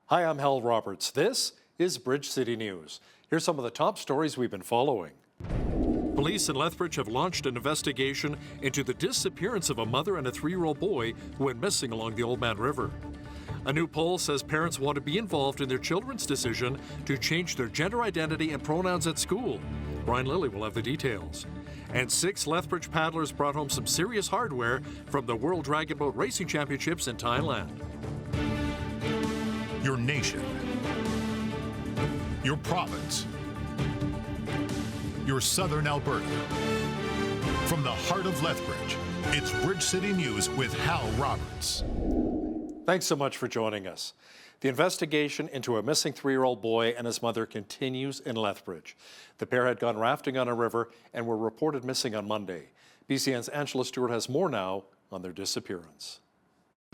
Hi, I'm Hal Roberts. This is Bridge City News. Here's some of the top stories we've been following. Police in Lethbridge have launched an investigation into the disappearance of a mother and a 3-year-old boy who went missing along the Oldman River. A new poll says parents want to be involved in their children's decision to change their gender identity and pronouns at school. Brian Lilly will have the details. And 6 Lethbridge paddlers brought home some serious hardware from the World Dragon Boat Racing Championships in Thailand. Your nation, your province, your southern Alberta. From the heart of Lethbridge, it's Bridge City News with Hal Roberts. Thanks so much for joining us. The investigation into a missing 3-year-old boy and his mother continues in Lethbridge. The pair had gone rafting on a river and were reported missing on Monday. BCN's Angela Stewart has more now on their disappearance.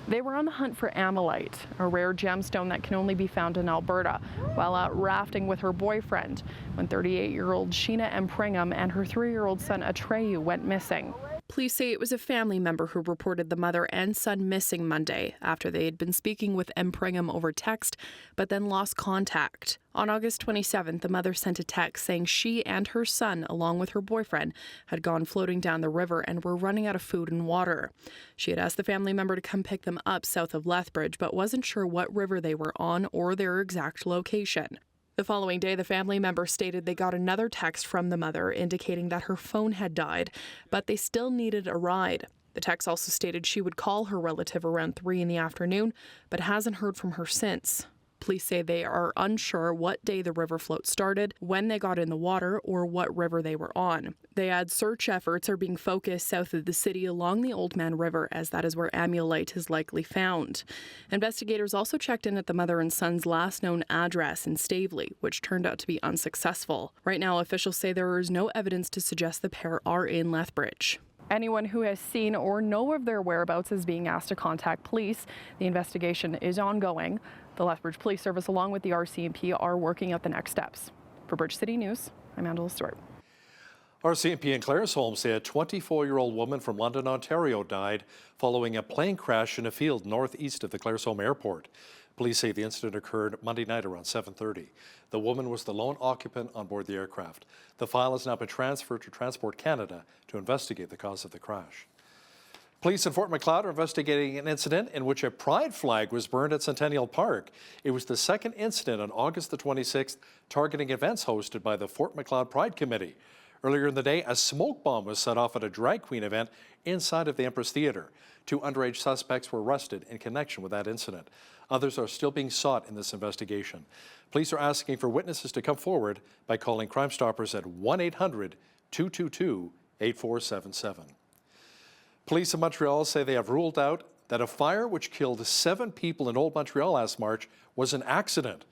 They were on the hunt for amylite, a rare gemstone that can only be found in Alberta, while out rafting with her boyfriend when 38-year-old Sheena M. Pringham and her 3-year-old son Atreyu went missing. Police say it was a family member who reported the mother and son missing Monday after they had been speaking with M. Pringham over text, but then lost contact. On August 27th, the mother sent a text saying she and her son, along with her boyfriend, had gone floating down the river and were running out of food and water. She had asked the family member to come pick them up south of Lethbridge, but wasn't sure what river they were on or their exact location. The following day, the family member stated they got another text from the mother indicating that her phone had died, but they still needed a ride. The text also stated she would call her relative around 3 in the afternoon, but hasn't heard from her since. Police say they are unsure what day the river float started, when they got in the water, or what river they were on. They add search efforts are being focused south of the city along the Oldman River, as that is where amylite is likely found. Investigators also checked in at the mother and son's last known address in Staveley, which turned out to be unsuccessful. Right now, officials say there is no evidence to suggest the pair are in Lethbridge. Anyone who has seen or know of their whereabouts is being asked to contact police. The investigation is ongoing. The Lethbridge Police Service, along with the RCMP, are working out the next steps. For Bridge City News, I'm Angela Stewart. RCMP in Claresholm say a 24-year-old woman from London, Ontario died following a plane crash in a field northeast of the Claresholm airport. Police say the incident occurred Monday night around 7:30. The woman was the lone occupant on board the aircraft. The file has now been transferred to Transport Canada to investigate the cause of the crash. Police in Fort Macleod are investigating an incident in which a pride flag was burned at Centennial Park. It was the second incident on August the 26th targeting events hosted by the Fort Macleod Pride Committee. Earlier in the day, a smoke bomb was set off at a drag queen event inside of the Empress Theatre. 2 underage suspects were arrested in connection with that incident. Others are still being sought in this investigation. Police are asking for witnesses to come forward by calling Crime Stoppers at 1-800-222-8477. Police in Montreal say they have ruled out that a fire which killed 7 people in Old Montreal last March was an accident.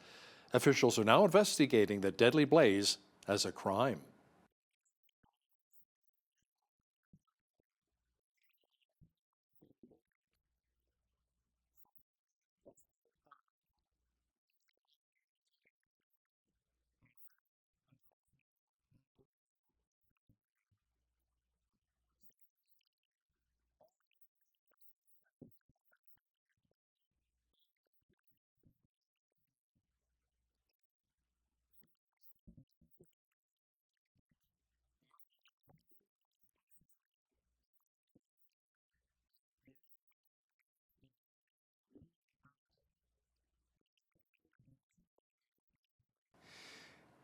Officials are now investigating the deadly blaze as a crime.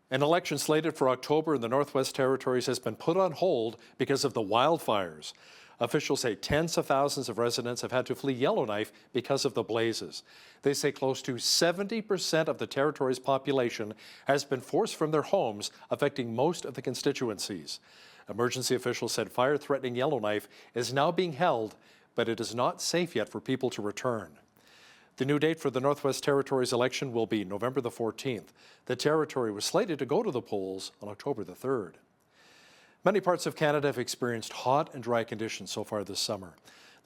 An election slated for October in the Northwest Territories has been put on hold because of the wildfires. Officials say tens of thousands of residents have had to flee Yellowknife because of the blazes. They say close to 70% of the territory's population has been forced from their homes, affecting most of the constituencies. Emergency officials said fire threatening Yellowknife is now being held, but it is not safe yet for people to return. The new date for the Northwest Territories election will be November the 14th. The territory was slated to go to the polls on October the 3rd. Many parts of Canada have experienced hot and dry conditions so far this summer.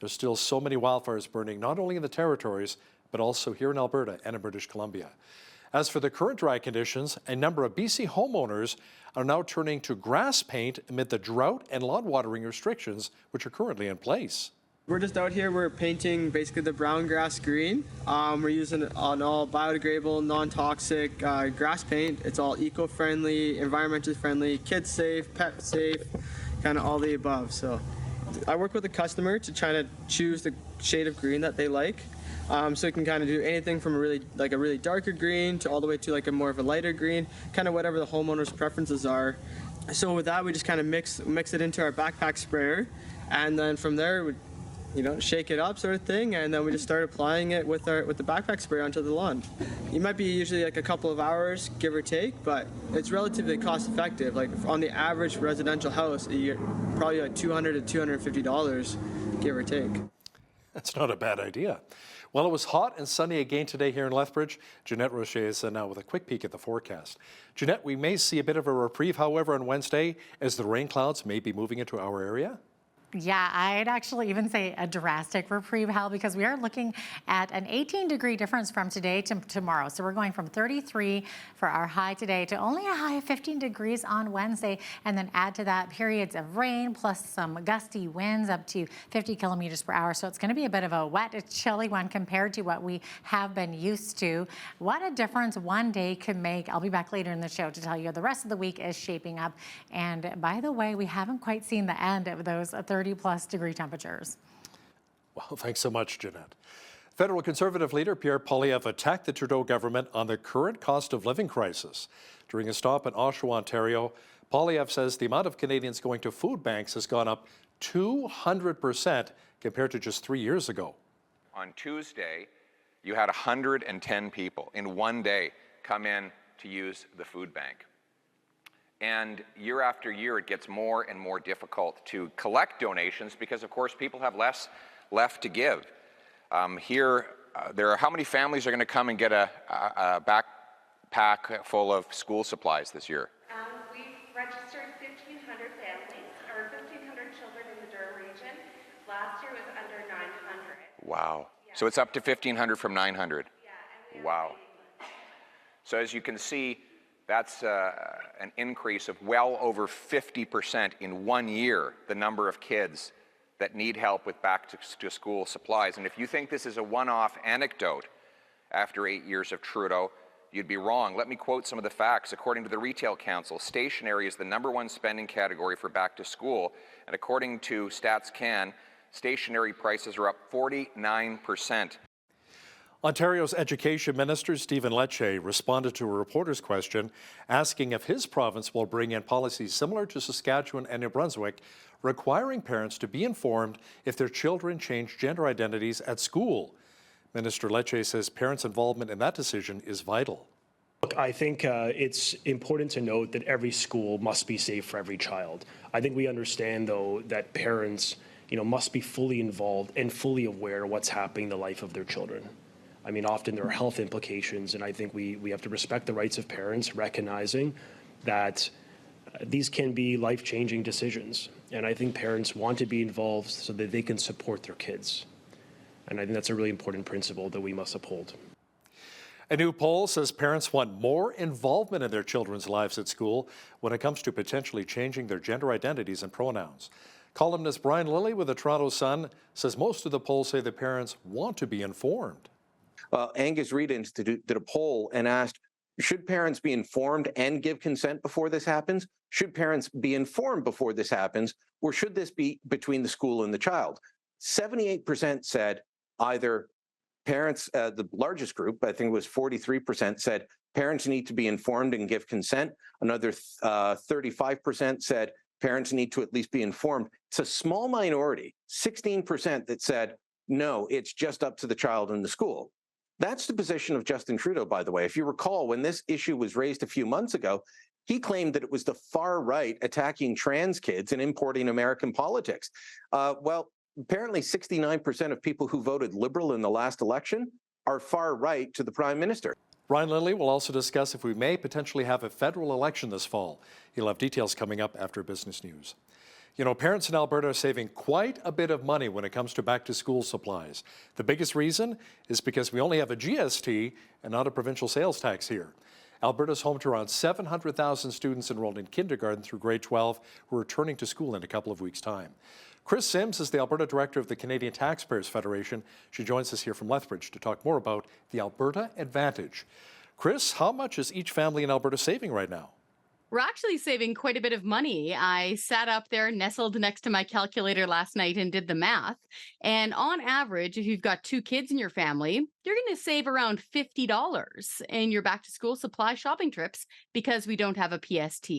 There's still so many wildfires burning, not only in the territories, but also here in Alberta and in British Columbia. As for the current dry conditions, a number of BC homeowners are now turning to grass paint amid the drought and lawn watering restrictions which are currently in place. We're just out here, we're painting basically the brown grass green. We're using an all biodegradable, non-toxic grass paint. It's all eco-friendly, environmentally friendly, kids safe, pet safe, kind of all the above. So I work with the customer to try to choose the shade of green that they like. So you can kind of do anything from a really darker green to all the way to like a more of a lighter green, kind of whatever the homeowner's preferences are. So with that, we just kind of mix it into our backpack sprayer, and then from there, we shake it up sort of thing, and then we just start applying it with the backpack sprayer onto the lawn. It might be usually like a couple of hours, give or take, but it's relatively cost effective. Like on the average residential house, you get probably like $200 to $250, give or take. That's not a bad idea. Well, it was hot and sunny again today here in Lethbridge. Jeanette Roche is now with a quick peek at the forecast. Jeanette, we may see a bit of a reprieve, however, on Wednesday as the rain clouds may be moving into our area. Yeah, I'd actually even say a drastic reprieve, Hal, because we are looking at an 18-degree difference from today to tomorrow. So we're going from 33 for our high today to only a high of 15 degrees on Wednesday, and then add to that periods of rain plus some gusty winds up to 50 kilometers per hour. So it's going to be a bit of a wet, chilly one compared to what we have been used to. What a difference one day could make. I'll be back later in the show to tell you the rest of the week is shaping up. And by the way, we haven't quite seen the end of those 30-plus degree temperatures. Well, thanks so much, Jeanette. Federal Conservative leader Pierre Poilievre attacked the Trudeau government on the current cost of living crisis. During a stop in Oshawa, Ontario, Poilievre says the amount of Canadians going to food banks has gone up 200% compared to just 3 years ago. On Tuesday, you had 110 people in one day come in to use the food bank. And year after year, it gets more and more difficult to collect donations because, of course, people have less left to give. There are how many families are going to come and get a backpack full of school supplies this year? We've registered 1,500 families, or 1,500 children in the Durham region. Last year was under 900. Wow. Yeah. So it's up to 1,500 from 900. Yeah. And wow. So as you can see, that's an increase of well over 50% in 1 year, the number of kids that need help with back-to-school supplies. And if you think this is a one-off anecdote after 8 years of Trudeau, you'd be wrong. Let me quote some of the facts. According to the Retail Council, stationery is the #1 spending category for back-to-school. And according to Stats Can, stationery prices are up 49%. Ontario's Education Minister Stephen Lecce responded to a reporter's question asking if his province will bring in policies similar to Saskatchewan and New Brunswick, requiring parents to be informed if their children change gender identities at school. Minister Lecce says parents' involvement in that decision is vital. Look, I think it's important to note that every school must be safe for every child. I think we understand, though, that parents, must be fully involved and fully aware of what's happening in the life of their children. I mean, often there are health implications, and I think we have to respect the rights of parents, recognizing that these can be life-changing decisions. And I think parents want to be involved so that they can support their kids. And I think that's a really important principle that we must uphold. A new poll says parents want more involvement in their children's lives at school when it comes to potentially changing their gender identities and pronouns. Columnist Brian Lilly with the Toronto Sun says most of the polls say that parents want to be informed. Angus Reid Institute did a poll and asked, should parents be informed and give consent before this happens? Should parents be informed before this happens? Or should this be between the school and the child? 78% said either parents, the largest group, I think it was 43%, said parents need to be informed and give consent. Another 35% said parents need to at least be informed. It's a small minority, 16%, that said, no, it's just up to the child and the school. That's the position of Justin Trudeau, by the way. If you recall, when this issue was raised a few months ago, he claimed that it was the far right attacking trans kids and importing American politics. Well, apparently 69% of people who voted Liberal in the last election are far right to the Prime Minister. Brian Lilly will also discuss if we may potentially have a federal election this fall. He'll have details coming up after Business News. Parents in Alberta are saving quite a bit of money when it comes to back-to-school supplies. The biggest reason is because we only have a GST and not a provincial sales tax here. Alberta's home to around 700,000 students enrolled in kindergarten through grade 12 who are returning to school in a couple of weeks' time. Chris Sims is the Alberta Director of the Canadian Taxpayers Federation. She joins us here from Lethbridge to talk more about the Alberta Advantage. Chris, how much is each family in Alberta saving right now? We're actually saving quite a bit of money. I sat up there nestled next to my calculator last night and did the math. And on average, if you've got 2 kids in your family, you're going to save around $50 in your back to school supply shopping trips because we don't have a PST.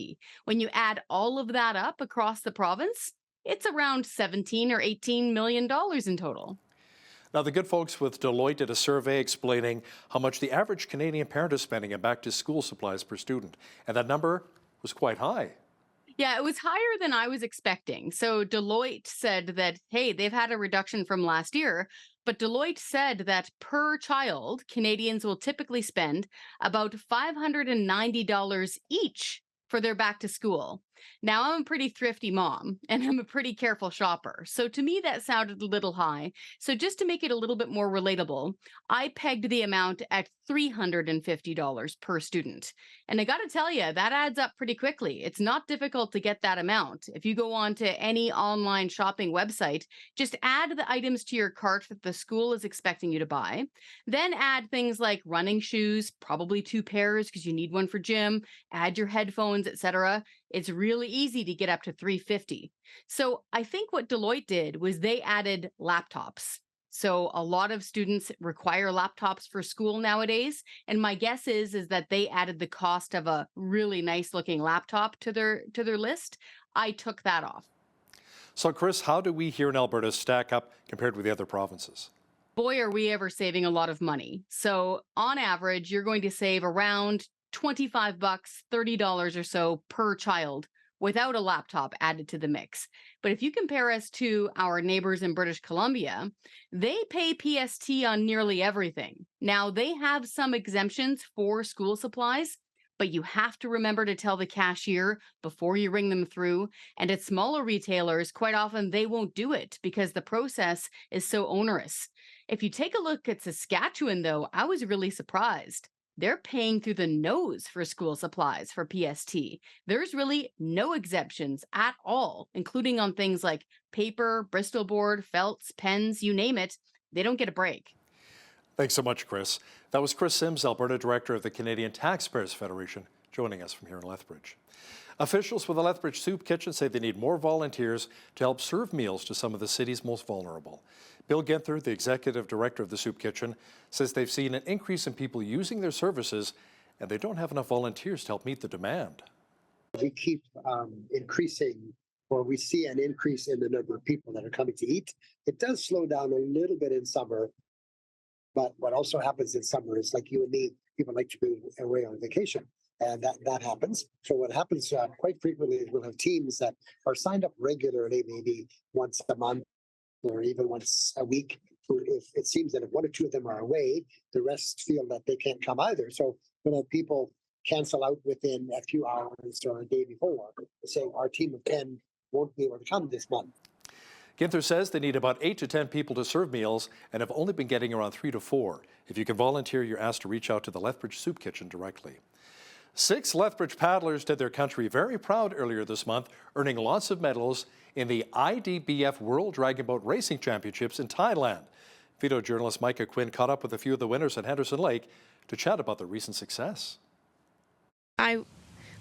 When you add all of that up across the province, it's around $17 or $18 million in total. Now, the good folks with Deloitte did a survey explaining how much the average Canadian parent is spending on back to school supplies per student. And that number was quite high. Yeah, it was higher than I was expecting. So Deloitte said that, hey, they've had a reduction from last year, but Deloitte said that per child, Canadians will typically spend about $590 each for their back to school. Now, I'm a pretty thrifty mom and I'm a pretty careful shopper. So to me, that sounded a little high. So just to make it a little bit more relatable, I pegged the amount at $350 per student. And I got to tell you, that adds up pretty quickly. It's not difficult to get that amount. If you go on to any online shopping website, just add the items to your cart that the school is expecting you to buy. Then add things like running shoes, probably 2 pairs because you need one for gym, add your headphones, etc. It's really easy to get up to $350. So I think what Deloitte did was they added laptops. So a lot of students require laptops for school nowadays. And my guess is that they added the cost of a really nice looking laptop to their list. I took that off. So Chris, how do we here in Alberta stack up compared with the other provinces? Boy, are we ever saving a lot of money. So on average, you're going to save around $25, $30 or so per child without a laptop added to the mix. But if you compare us to our neighbors in British Columbia, they pay PST on nearly everything. Now, they have some exemptions for school supplies, but you have to remember to tell the cashier before you ring them through. And at smaller retailers, quite often they won't do it because the process is so onerous. If you take a look at Saskatchewan, though, I was really surprised. They're paying through the nose for school supplies for PST. There's really no exemptions at all, including on things like paper, Bristol board, felts, pens, you name it. They don't get a break. Thanks so much, Chris. That was Chris Sims, Alberta Director of the Canadian Taxpayers Federation, joining us from here in Lethbridge. Officials with the Lethbridge Soup Kitchen say they need more volunteers to help serve meals to some of the city's most vulnerable. Bill Ginther, the Executive Director of the Soup Kitchen, says they've seen an increase in people using their services and they don't have enough volunteers to help meet the demand. We keep increasing, or we see an increase in the number of people that are coming to eat. It does slow down a little bit in summer, but what also happens in summer is, like you and me, people like to be away on vacation. And that happens. So what happens quite frequently is we'll have teams that are signed up regularly, maybe once a month or even once a week. If it seems that if 1 or 2 of them are away, the rest feel that they can't come either. So we'll have people cancel out within a few hours or a day before, saying our team of 10 won't be able to come this month. Ginther says they need about 8 to 10 people to serve meals and have only been getting around 3 to 4. If you can volunteer, you're asked to reach out to the Lethbridge Soup Kitchen directly. 6 Lethbridge paddlers did their country very proud earlier this month, earning lots of medals in the IDBF World Dragon Boat Racing Championships in Thailand. Video journalist Micah Quinn caught up with a few of the winners at Henderson Lake to chat about the recent success. I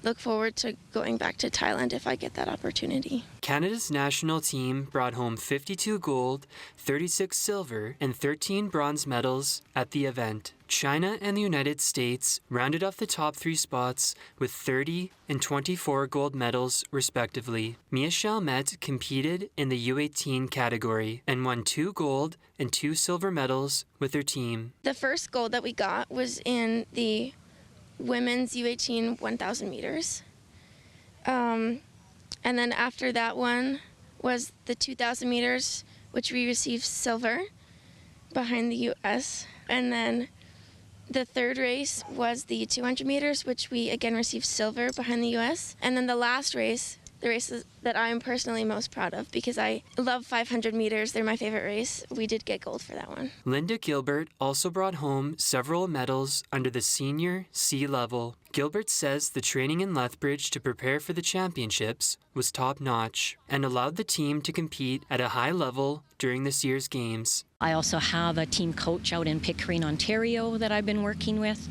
look forward to going back to Thailand if I get that opportunity. Canada's national team brought home 52 gold, 36 silver, and 13 bronze medals at the event. China and the United States rounded off the top 3 spots with 30 and 24 gold medals, respectively. Mia Chalmette competed in the U18 category and won 2 gold and 2 silver medals with her team. The first gold that we got was in the women's U18 1,000 meters. And then after that one was the 2,000 meters, which we received silver behind the U.S. And then the third race was the 200 meters, which we again received silver behind the U.S. And then the last race the races that I'm personally most proud of because I love 500 meters. They're my favorite race. We did get gold for that one. Linda Gilbert also brought home several medals under the senior C level. Gilbert says the training in Lethbridge to prepare for the championships was top-notch and allowed the team to compete at a high level during this year's games. I also have a team coach out in Pickering, Ontario that I've been working with,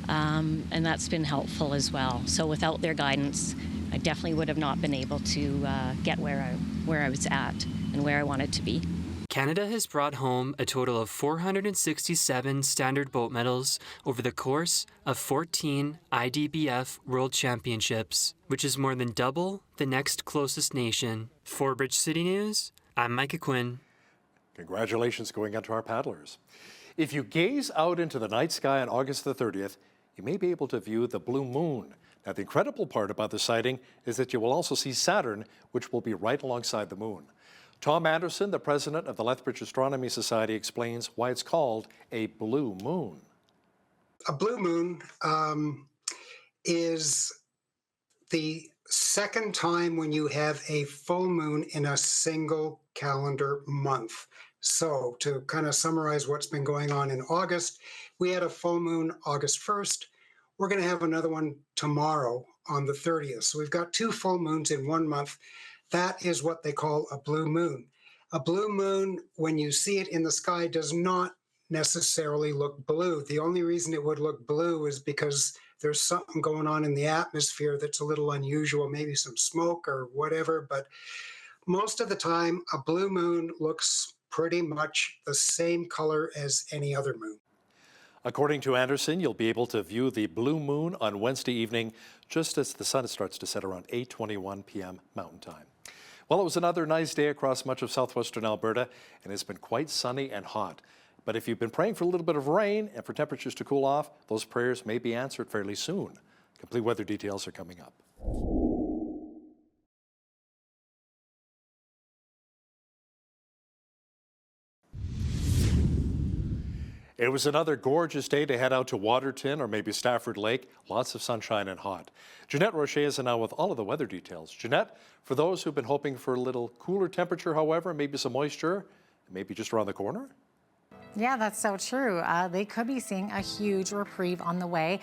and that's been helpful as well. So without their guidance, I definitely would have not been able to get where I was at and where I wanted to be. Canada has brought home a total of 467 standard boat medals over the course of 14 IDBF World Championships, which is more than double the next closest nation. For Bridge City News, I'm Micah Quinn. Congratulations going out to our paddlers. If you gaze out into the night sky on August the 30th, you may be able to view the blue moon. Now, the incredible part about the sighting is that you will also see Saturn, which will be right alongside the moon. Tom Anderson, the president of the Lethbridge Astronomy Society, explains why it's called a blue moon. A blue moon is the second time when you have a full moon in a single calendar month. So to kind of summarize what's been going on in August, we had a full moon August 1st. We're going to have another one tomorrow on the 30th. So we've got 2 full moons in 1 month. That is what they call a blue moon. A blue moon, when you see it in the sky, does not necessarily look blue. The only reason it would look blue is because there's something going on in the atmosphere that's a little unusual, maybe some smoke or whatever. But most of the time, a blue moon looks pretty much the same color as any other moon. According to Anderson, you'll be able to view the blue moon on Wednesday evening just as the sun starts to set around 8:21 p.m. Mountain Time. Well, it was another nice day across much of southwestern Alberta, and it's been quite sunny and hot. But if you've been praying for a little bit of rain and for temperatures to cool off, those prayers may be answered fairly soon. Complete weather details are coming up. It was another gorgeous day to head out to Waterton or maybe Stafford Lake. Lots of sunshine and hot. Jeanette Rocher is now with all of the weather details. Jeanette, for those who've been hoping for a little cooler temperature, however, maybe some moisture, maybe just around the corner? Yeah, that's so true. They could be seeing a huge reprieve on the way.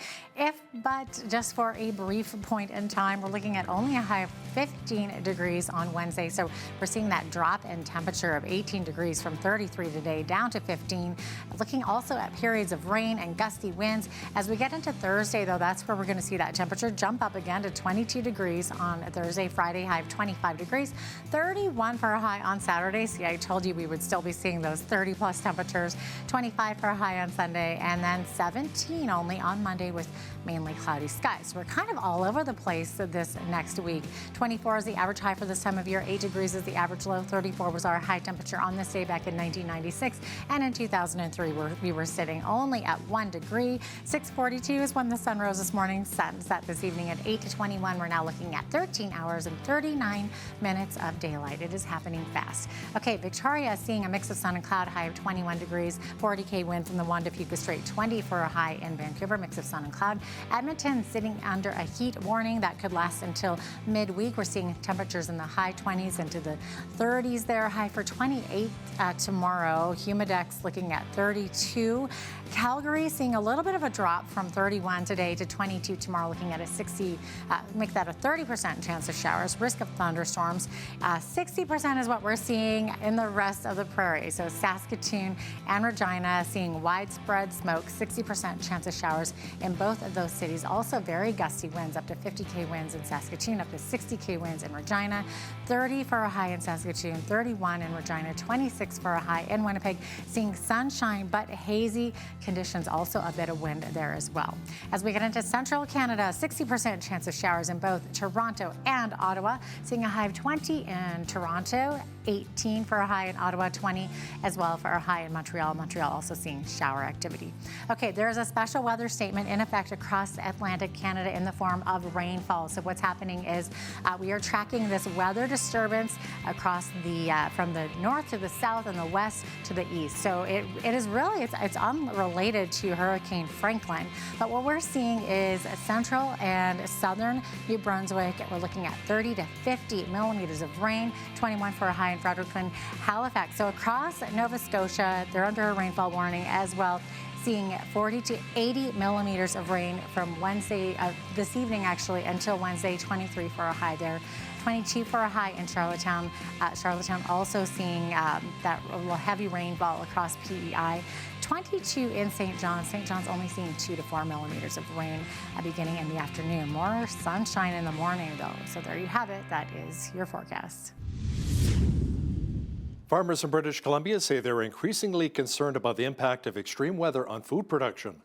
But just for a brief point in time, we're looking at only a high of 15 degrees on Wednesday. So we're seeing that drop in temperature of 18 degrees from 33 today down to 15. Looking also at periods of rain and gusty winds. As we get into Thursday, though, that's where we're going to see that temperature jump up again to 22 degrees on Thursday. Friday, high of 25 degrees. 31 for a high on Saturday. See, I told you we would still be seeing those 30-plus temperatures. 25 for a high on Sunday, and then 17 only on Monday with mainly cloudy skies. We're kind of all over the place this next week. 24 is the average high for this time of year. 8 degrees is the average low. 34 was our high temperature on this day back in 1996. And in 2003, we were sitting only at 1 degree. 6:42 is when the sun rose this morning. Sun set this evening at 8:21. We're now looking at 13 hours and 39 minutes of daylight. It is happening fast. Okay, Victoria is seeing a mix of sun and cloud, high of 21 degrees. 40K wind from the Juan de Fuca Strait. 20 for a high in Vancouver, mix of sun and cloud. Edmonton sitting under a heat warning that could last until midweek. We're seeing temperatures in the high 20s into the 30s there. High for 28 tomorrow. Humidex looking at 32. Calgary seeing a little bit of a drop from 31 today to 22 tomorrow, looking at a 60, make that a 30% chance of showers, risk of thunderstorms. 60% is what we're seeing in the rest of the prairie. So Saskatoon and Regina seeing widespread smoke, 60% chance of showers in both of those cities. Also very gusty winds, up to 50K winds in Saskatoon, up to 60K winds in Regina. 30 for a high in Saskatoon, 31 in Regina, 26 for a high in Winnipeg. Seeing sunshine but hazy conditions, also a bit of wind there as well. As we get into central Canada, 60% chance of showers in both Toronto and Ottawa. Seeing a high of 20 in Toronto, 18 for a high in Ottawa, 20 as well for a high in Montreal. Montreal also seeing shower activity. Okay, there is a special weather statement in effect across across Atlantic Canada in the form of rainfall. So what's happening is we are tracking this weather disturbance across from the north to the south and the west to the east. So it is really, it's unrelated to Hurricane Franklin. But what we're seeing is central and southern New Brunswick. We're looking at 30 to 50 millimeters of rain, 21 for a high in Fredericton, Halifax. So across Nova Scotia, they're under a rainfall warning as well, seeing 40 to 80 millimeters of rain from Wednesday, this evening actually, until Wednesday, 23 for a high there. 22 for a high in Charlottetown. Charlottetown also seeing that heavy rainfall across PEI. 22 in St. John's. St. John's only seeing 2 to 4 millimeters of rain beginning in the afternoon. More sunshine in the morning though. So there you have it. That is your forecast. Farmers in British Columbia say they're increasingly concerned about the impact of extreme weather on food production.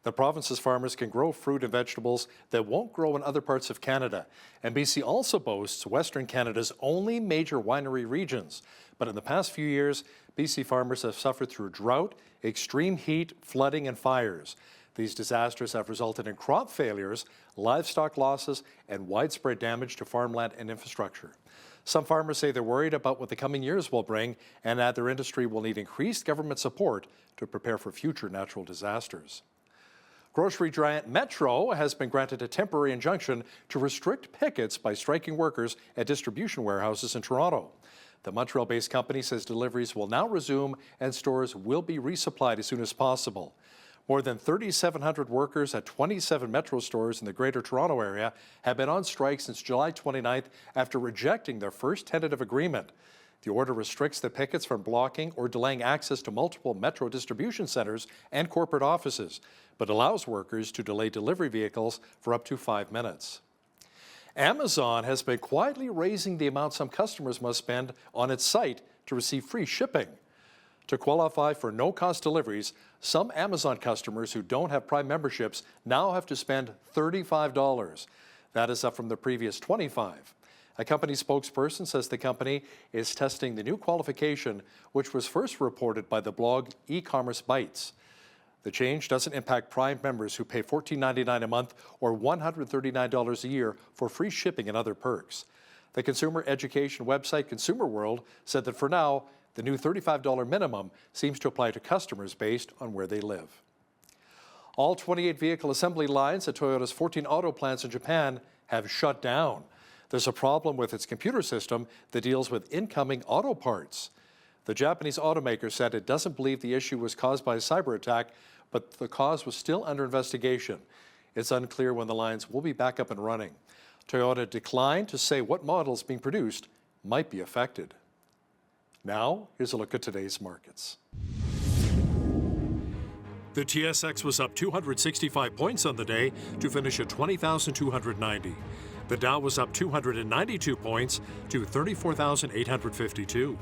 The province's farmers can grow fruit and vegetables that won't grow in other parts of Canada. And BC also boasts Western Canada's only major winery regions. But in the past few years, BC farmers have suffered through drought, extreme heat, flooding, and fires. These disasters have resulted in crop failures, livestock losses, and widespread damage to farmland and infrastructure. Some farmers say they're worried about what the coming years will bring and add their industry will need increased government support to prepare for future natural disasters. Grocery giant Metro has been granted a temporary injunction to restrict pickets by striking workers at distribution warehouses in Toronto. The Montreal-based company says deliveries will now resume and stores will be resupplied as soon as possible. More than 3,700 workers at 27 Metro stores in the Greater Toronto Area have been on strike since July 29th after rejecting their first tentative agreement. The order restricts the pickets from blocking or delaying access to multiple Metro distribution centers and corporate offices, but allows workers to delay delivery vehicles for up to 5 minutes. Amazon has been quietly raising the amount some customers must spend on its site to receive free shipping. To qualify for no-cost deliveries, some Amazon customers who don't have Prime memberships now have to spend $35. That is up from the previous $25. A company spokesperson says the company is testing the new qualification, which was first reported by the blog E-Commerce Bytes. The change doesn't impact Prime members who pay $14.99 a month or $139 a year for free shipping and other perks. The consumer education website Consumer World said that for now, the new $35 minimum seems to apply to customers based on where they live. All 28 vehicle assembly lines at Toyota's 14 auto plants in Japan have shut down. There's a problem with its computer system that deals with incoming auto parts. The Japanese automaker said it doesn't believe the issue was caused by a cyber attack, but the cause was still under investigation. It's unclear when the lines will be back up and running. Toyota declined to say what models being produced might be affected. Now, here's a look at today's markets. The TSX was up 265 points on the day to finish at 20,290. The Dow was up 292 points to 34,852.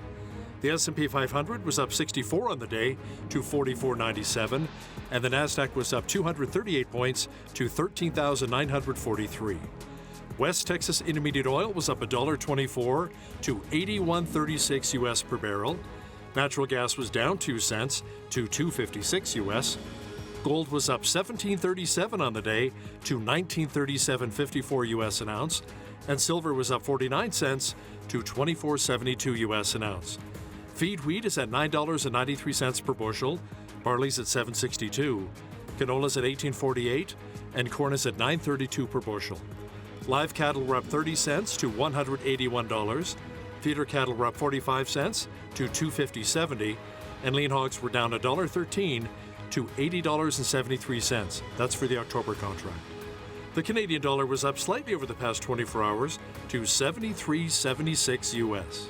The S&P 500 was up 64 on the day to 4497, and the Nasdaq was up 238 points to 13,943. West Texas Intermediate Oil was up $1.24 to 81.36 US per barrel. Natural gas was down 2 cents to 2.56 US. Gold was up 17.37 on the day to 19.37.54 US an ounce, and silver was up 49 cents to 24.72 US an ounce. Feed wheat is at $9.93 per bushel, barley's at $7.62, canola's at $18.48, and corn is at $9.32 per bushel. Live cattle were up 30 cents to $181. Feeder cattle were up 45 cents to $250.70, and lean hogs were down $1.13 to $80.73. That's for the October contract. The Canadian dollar was up slightly over the past 24 hours to 73.76 US.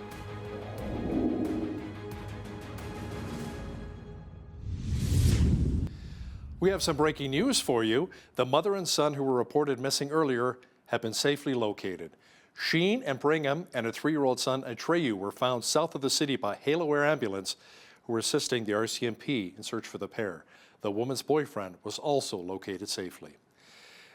We have some breaking news for you. The mother and son who were reported missing earlier have been safely located. Sheen and Brigham and a 3-year-old son, Atreyu, were found south of the city by Halo Air Ambulance, who were assisting the RCMP in search for the pair. The woman's boyfriend was also located safely.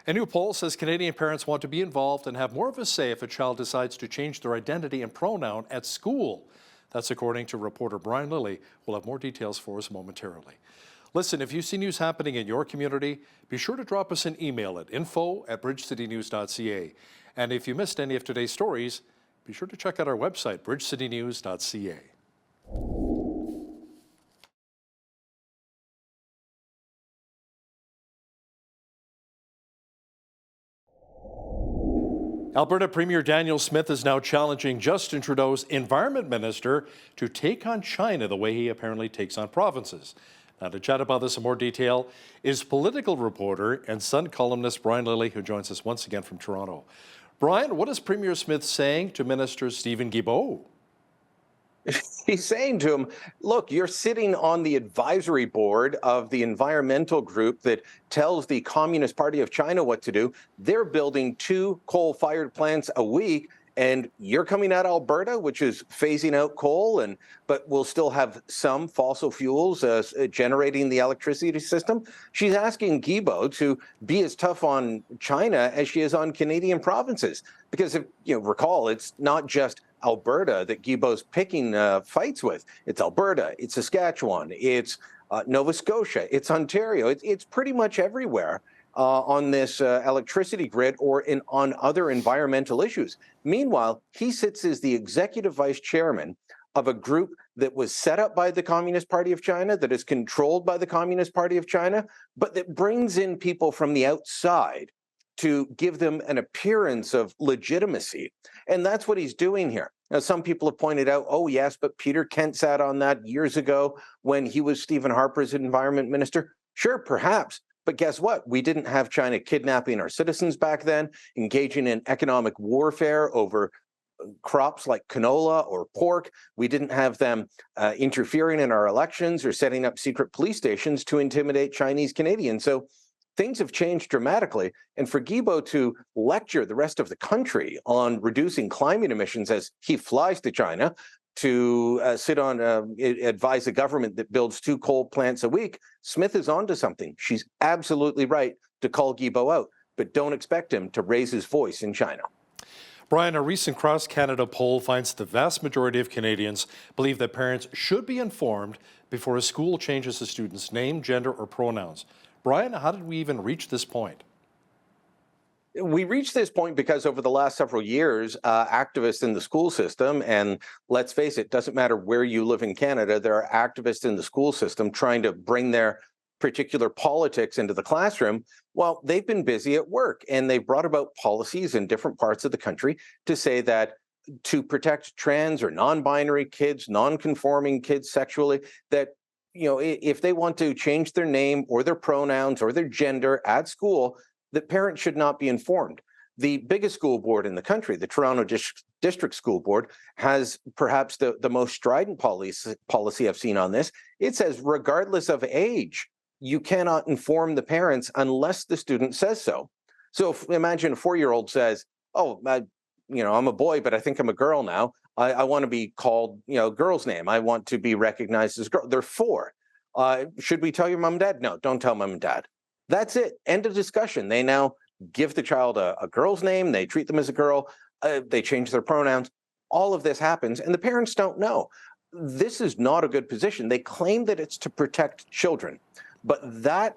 A new poll says Canadian parents want to be involved and have more of a say if a child decides to change their identity and pronoun at school. That's according to reporter Brian Lilly. We'll have more details for us momentarily. Listen, if you see news happening in your community, be sure to drop us an email at info@bridgecitynews.ca. And if you missed any of today's stories, be sure to check out our website, bridgecitynews.ca. Alberta Premier Daniel Smith is now challenging Justin Trudeau's Environment Minister to take on China the way he apparently takes on provinces. Now, to chat about this in more detail is political reporter and Sun columnist Brian Lilly, who joins us once again from Toronto. Brian, what is Premier Smith saying to Minister Stephen Guilbeault? He's saying to him, look, you're sitting on the advisory board of the environmental group that tells the Communist Party of China what to do. They're building 2 coal-fired plants a week, and you're coming out of Alberta, which is phasing out coal, but we'll still have some fossil fuels generating the electricity system. She's asking Guilbeault to be as tough on China as she is on Canadian provinces. Because if you recall, it's not just Alberta that Guilbeault's picking fights with. It's Alberta, it's Saskatchewan, it's Nova Scotia, it's Ontario. It's pretty much everywhere on this electricity grid or on other environmental issues. Meanwhile, he sits as the executive vice chairman of a group that was set up by the Communist Party of China, that is controlled by the Communist Party of China, but that brings in people from the outside to give them an appearance of legitimacy. And that's what he's doing here. Now, some people have pointed out, oh, yes, but Peter Kent sat on that years ago when he was Stephen Harper's environment minister. Sure, perhaps. But guess what? We didn't have China kidnapping our citizens back then, engaging in economic warfare over crops like canola or pork. We didn't have them interfering in our elections or setting up secret police stations to intimidate Chinese Canadians. So things have changed dramatically. And for Guilbeault to lecture the rest of the country on reducing climate emissions as he flies to China to advise a government that builds 2 coal plants a week, Smith is onto something. She's absolutely right to call Guilbeault out, but don't expect him to raise his voice in China. Brian, a recent cross-Canada poll finds the vast majority of Canadians believe that parents should be informed before a school changes a student's name, gender, or pronouns. Brian, how did we even reach this point? We reached this point because over the last several years, activists in the school system, and let's face it, doesn't matter where you live in Canada, there are activists in the school system trying to bring their particular politics into the classroom. Well, they've been busy at work, and they've brought about policies in different parts of the country to say that to protect trans or non-binary kids, non-conforming kids sexually, that if they want to change their name or their pronouns or their gender at school, that parents should not be informed. The biggest school board in the country, the Toronto District School Board, has perhaps the most strident policy I've seen on this. It says, regardless of age, you cannot inform the parents unless the student says so. So imagine a 4-year-old says, oh, I'm a boy, but I think I'm a girl now. I want to be called, girl's name. I want to be recognized as girl. They're 4. Should we tell your mom and dad? No, don't tell mom and dad. That's it. End of discussion. They now give the child a girl's name. They treat them as a girl. They change their pronouns. All of this happens, and the parents don't know. This is not a good position. They claim that it's to protect children, but that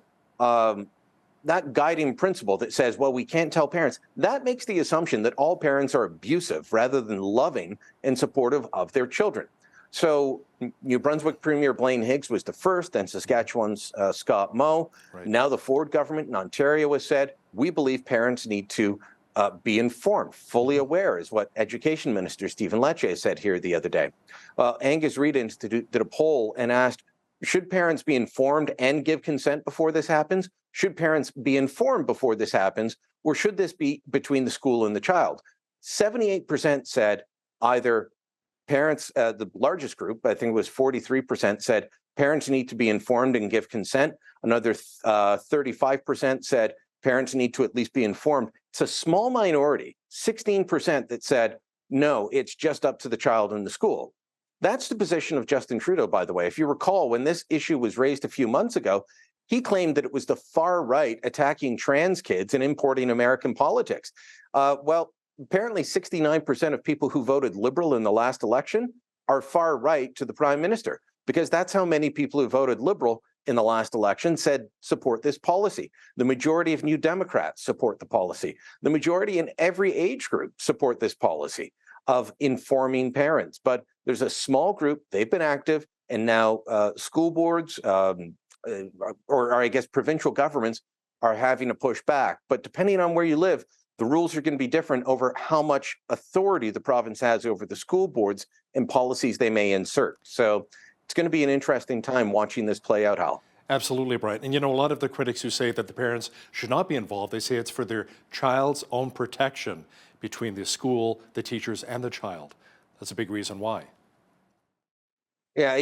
guiding principle that says, well, we can't tell parents, that makes the assumption that all parents are abusive rather than loving and supportive of their children. So New Brunswick Premier Blaine Higgs was the first, then Saskatchewan's Scott Moe. Right. Now the Ford government in Ontario has said, we believe parents need to be informed, fully aware, is what Education Minister Stephen Lecce said here the other day. Angus Reid Institute did a poll and asked, should parents be informed and give consent before this happens? Should parents be informed before this happens? Or should this be between the school and the child? 78% said either parents, the largest group, I think it was 43%, said parents need to be informed and give consent. Another 35% said parents need to at least be informed. It's a small minority, 16%, that said, no, it's just up to the child and the school. That's the position of Justin Trudeau, by the way. If you recall, when this issue was raised a few months ago, he claimed that it was the far right attacking trans kids and importing American politics. Well, apparently 69% of people who voted Liberal in the last election are far right to the Prime Minister, because that's how many people who voted Liberal in the last election said support this policy. The majority of New Democrats support the policy. The majority in every age group support this policy of informing parents. But there's a small group, they've been active, and now school boards, or I guess provincial governments, are having to push back. But depending on where you live, the rules are going to be different over how much authority the province has over the school boards and policies they may insert. So it's going to be an interesting time watching this play out, Hal. Absolutely, Brian. And you know, a lot of the critics who say that the parents should not be involved, they say it's for their child's own protection between the school, the teachers, and the child. That's a big reason why. Yeah,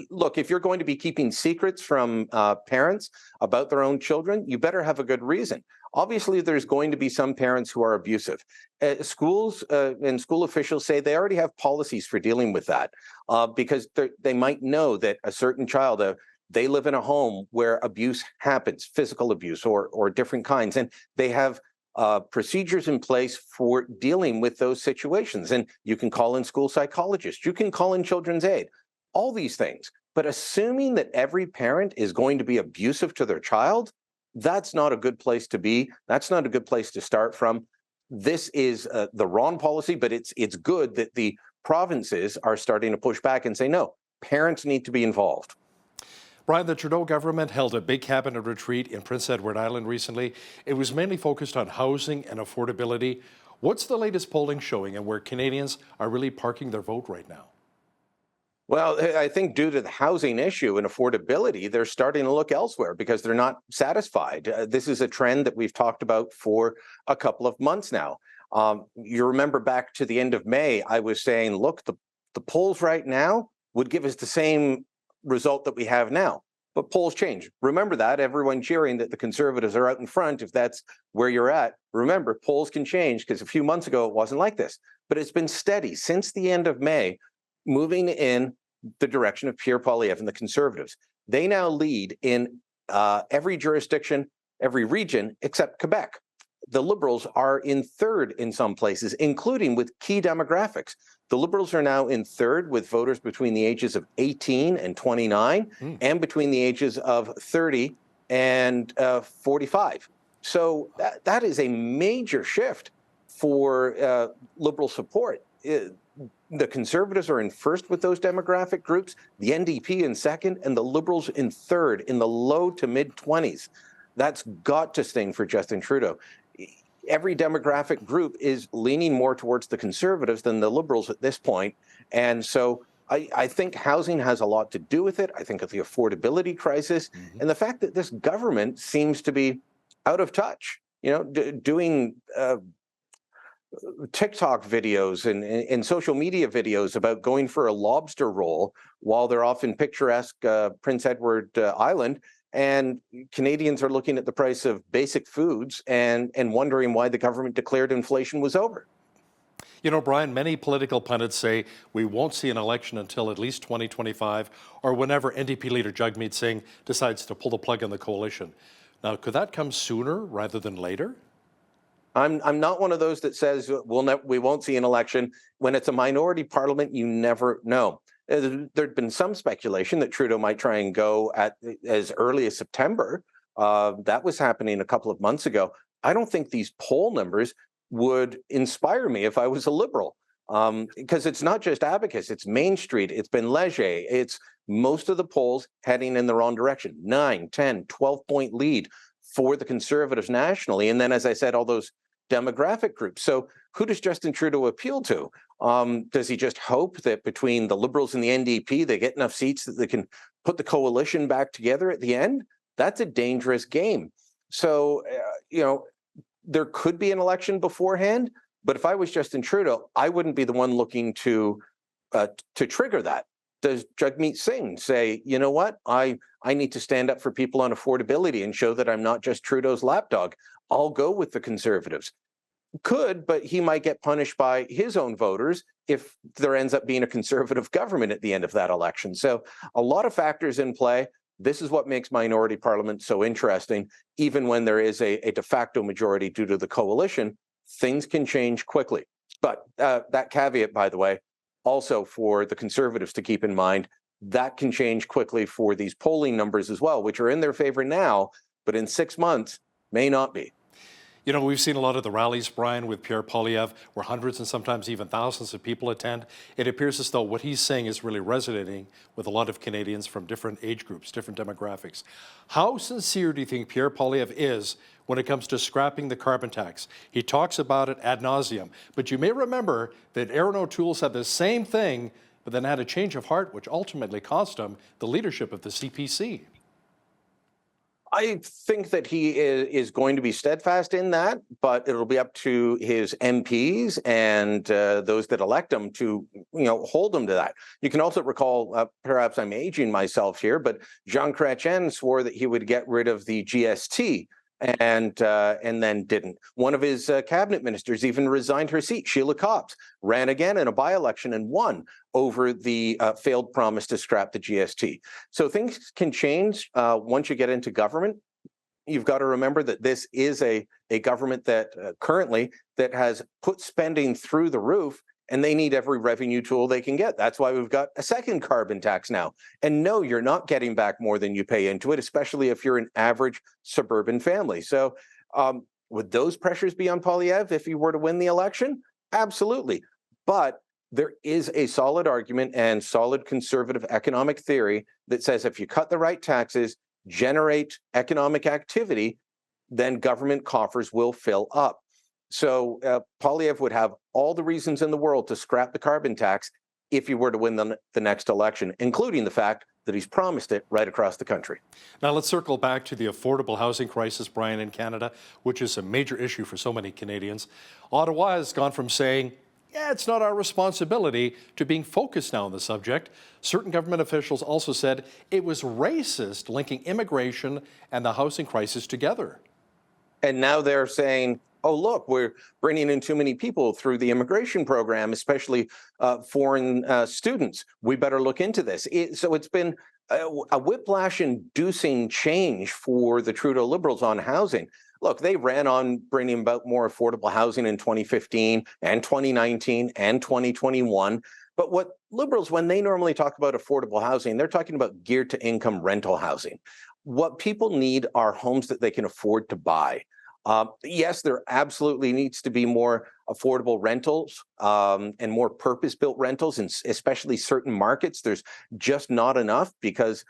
look, if you're going to be keeping secrets from parents about their own children, you better have a good reason. Obviously, there's going to be some parents who are abusive. Schools and school officials say they already have policies for dealing with that because they might know that a certain child, they live in a home where abuse happens, physical abuse or different kinds, and they have procedures in place for dealing with those situations. And you can call in school psychologists, you can call in children's aid, all these things. But assuming that every parent is going to be abusive to their child, that's not a good place to be. That's not a good place to start from. This is the wrong policy, but it's good that the provinces are starting to push back and say, no, parents need to be involved. Brian, the Trudeau government held a big cabinet retreat in Prince Edward Island recently. It was mainly focused on housing and affordability. What's the latest polling showing and where Canadians are really parking their vote right now? Well, I think due to the housing issue and affordability, they're starting to look elsewhere because they're not satisfied. This is a trend that we've talked about for a couple of months now. You remember back to the end of May, I was saying, look, the polls right now would give us the same result that we have now. But polls change. Remember that, everyone cheering that the Conservatives are out in front, if that's where you're at. Remember, polls can change because a few months ago it wasn't like this. But it's been steady since the end of May, moving in the direction of Pierre Poilievre and the Conservatives. They now lead in every jurisdiction, every region, except Quebec. The Liberals are in third in some places, including with key demographics. The Liberals are now in third with voters between the ages of 18 and 29 and between the ages of 30 and 45. So that is a major shift for Liberal support. The Conservatives are in first with those demographic groups, the NDP in second, and the Liberals in third in the low to mid-20s. That's got to sting for Justin Trudeau. Every demographic group is leaning more towards the Conservatives than the Liberals at this point. And so I think housing has a lot to do with it. I think of the affordability crisis and the fact that this government seems to be out of touch, doing TikTok videos and social media videos about going for a lobster roll while they're off in picturesque Prince Edward Island. And Canadians are looking at the price of basic foods and wondering why the government declared inflation was over. You know, Brian, many political pundits say we won't see an election until at least 2025 or whenever NDP leader Jagmeet Singh decides to pull the plug on the coalition. Now, could that come sooner rather than later? I'm not one of those that says we won't see an election. When it's a minority parliament, you never know. There'd been some speculation that Trudeau might try and go at as early as September. That was happening a couple of months ago. I don't think these poll numbers would inspire me if I was a Liberal, because it's not just Abacus, it's Main Street, it's Ben Leger, it's most of the polls heading in the wrong direction. 9, 10, 12-point lead for the Conservatives nationally. And then, as I said, all those demographic groups. So who does Justin Trudeau appeal to? Does he just hope that between the Liberals and the NDP, they get enough seats that they can put the coalition back together at the end? That's a dangerous game. So, there could be an election beforehand, but if I was Justin Trudeau, I wouldn't be the one looking to trigger that. Does Jagmeet Singh say, you know what, I need to stand up for people on affordability and show that I'm not just Trudeau's lapdog? I'll go with the Conservatives. Could, but he might get punished by his own voters if there ends up being a Conservative government at the end of that election. So a lot of factors in play. This is what makes minority parliament so interesting. Even when there is a de facto majority due to the coalition, things can change quickly. But that caveat, by the way, also for the Conservatives to keep in mind, that can change quickly for these polling numbers as well, which are in their favor now, but in 6 months may not be. You know, we've seen a lot of the rallies, Brian, with Pierre Poilievre, where hundreds and sometimes even thousands of people attend. It appears as though what he's saying is really resonating with a lot of Canadians from different age groups, different demographics. How sincere do you think Pierre Poilievre is when it comes to scrapping the carbon tax? He talks about it ad nauseum, but you may remember that Aaron O'Toole said the same thing, but then had a change of heart, which ultimately cost him the leadership of the CPC. I think that he is going to be steadfast in that, but it'll be up to his MPs and those that elect him to, hold him to that. You can also recall, perhaps I'm aging myself here, but Jean Chrétien swore that he would get rid of the GST and then didn't. One of his cabinet ministers even resigned her seat. Sheila Copps ran again in a by-election and won over the failed promise to scrap the GST. So things can change once you get into government. You've got to remember that this is a government that currently that has put spending through the roof, and they need every revenue tool they can get. That's why we've got a second carbon tax now. And no, you're not getting back more than you pay into it, especially if you're an average suburban family. So would those pressures be on Poilievre if he were to win the election? Absolutely. But there is a solid argument and solid conservative economic theory that says if you cut the right taxes, generate economic activity, then government coffers will fill up. So Poilievre would have all the reasons in the world to scrap the carbon tax if he were to win the next election, including the fact that he's promised it right across the country. Now let's circle back to the affordable housing crisis, Brian, in Canada, which is a major issue for so many Canadians. Ottawa has gone from saying, yeah, it's not our responsibility, to being focused now on the subject. Certain government officials also said it was racist linking immigration and the housing crisis together. And now they're saying, oh, look, we're bringing in too many people through the immigration program, especially foreign students. We better look into this. So it's been a whiplash-inducing change for the Trudeau Liberals on housing. Look, they ran on bringing about more affordable housing in 2015 and 2019 and 2021. But what Liberals, when they normally talk about affordable housing, they're talking about geared to income rental housing. What people need are homes that they can afford to buy. Yes, there absolutely needs to be more affordable rentals and more purpose-built rentals, and especially certain markets. There's just not enough because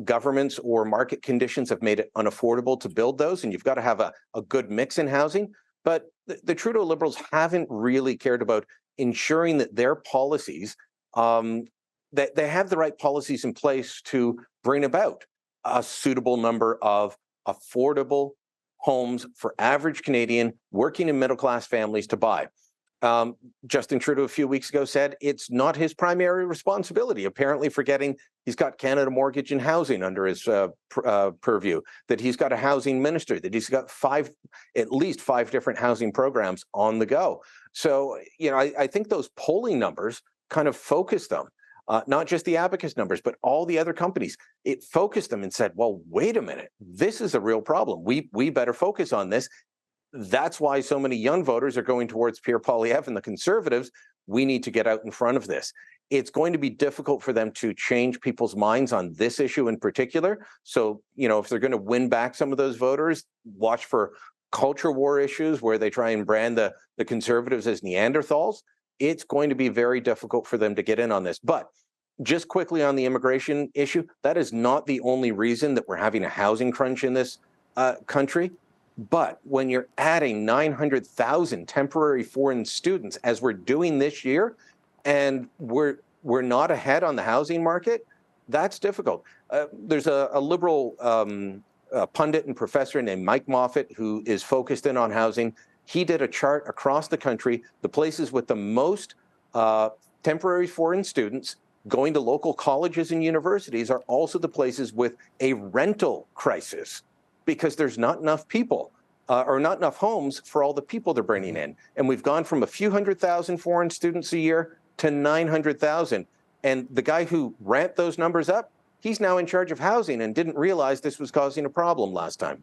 governments or market conditions have made it unaffordable to build those, and you've got to have a good mix in housing. But the Trudeau Liberals haven't really cared about ensuring that their policies, that they have the right policies in place to bring about a suitable number of affordable homes for average Canadian working and middle-class families to buy. Justin Trudeau a few weeks ago said it's not his primary responsibility, apparently forgetting he's got Canada Mortgage and Housing under his purview, that he's got a housing minister, that he's got at least five different housing programs on the go. So, I think those polling numbers kind of focused them. Not just the Abacus numbers, but all the other companies. It focused them and said, well, wait a minute, this is a real problem. We better focus on this. That's why so many young voters are going towards Pierre Poilievre and the Conservatives. We need to get out in front of this. It's going to be difficult for them to change people's minds on this issue in particular. So, if they're going to win back some of those voters, watch for culture war issues where they try and brand the Conservatives as Neanderthals. It's going to be very difficult for them to get in on this. But just quickly on the immigration issue, that is not the only reason that we're having a housing crunch in this country. But when you're adding 900,000 temporary foreign students, as we're doing this year, and we're not ahead on the housing market, that's difficult. There's a Liberal pundit and professor named Mike Moffat who is focused in on housing. He did a chart across the country, the places with the most temporary foreign students going to local colleges and universities are also the places with a rental crisis because there's not enough people or not enough homes for all the people they're bringing in. And we've gone from a few 100,000 foreign students a year to 900,000. And the guy who ramped those numbers up, he's now in charge of housing and didn't realize this was causing a problem last time.